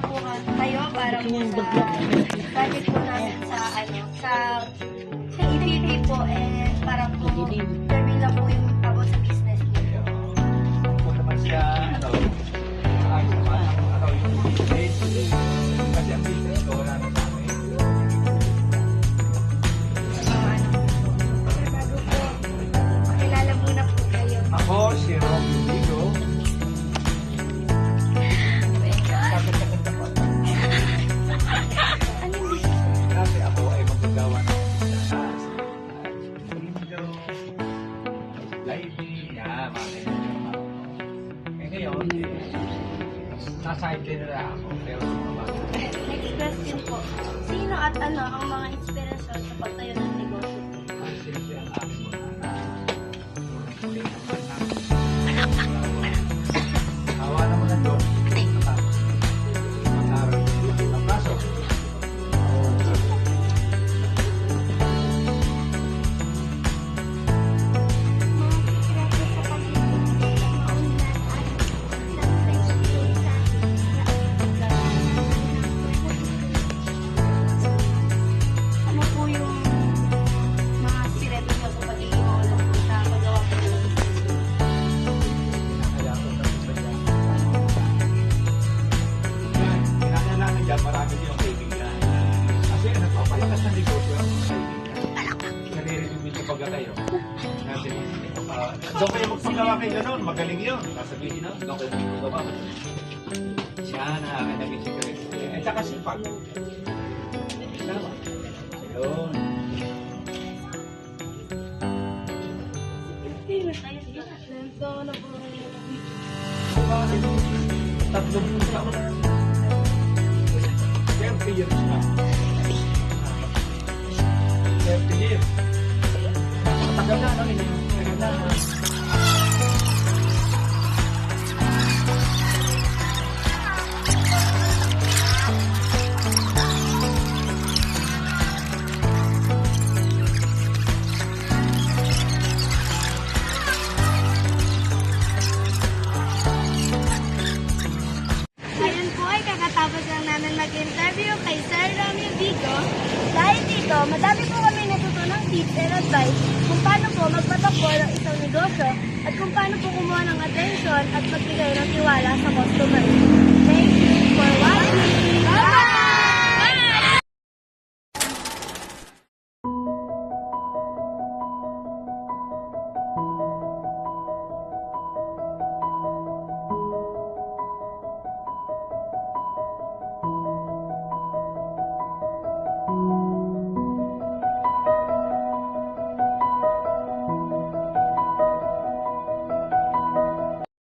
po kayo para po sa budget po namin sa EPP po para po serving lang po yung tabo sa business niyo. Kung naman siya, ayos naman yung business. Kasi ang business ko, wala na sa akin. Bago po, pakilala muna po kayo. Ako, si Rocky Vigo. Kasi ako ay magagawa ng taas. Window, lighting, mga ganyan. Eh ngayon, nasa general ako, pero Next question po. Sino at ano ang mga inspirasyon sa pagtayo ng negosyo? siyempre ang aking mga awa naman na doon. Mag-aral ang kaso. Ano po yung mga sikreto niyo sa pagiging maulong sa paggawa po ng Kaya ako nagsasadya. Yan, kinakailangan dyan, marami din yung kaibigan. Kasi nagpapalakas ng negosyo ang mga kaibigan. Nare-recommend kapag kayo. Kasi, doon kayo magpagawa kayo gano'n, magaling yun. Sasabihin na, doon kayo magpagawa. Siya na akin naging secret. At saka sipag. Tama. Ayun. So, ano po Tatlong taon. 30 years na. 30 years. Matagal na, no? Matagal na. Ngayon po ay kakatapos lang namin mag-interview kay Sir Romeo Vigo. Dahil dito, madami po kami natutunang tips and advice kung paano po magpatakbo ng isang negosyo at kung paano po kumuha ng atensyon at magbigay ng tiwala sa customer.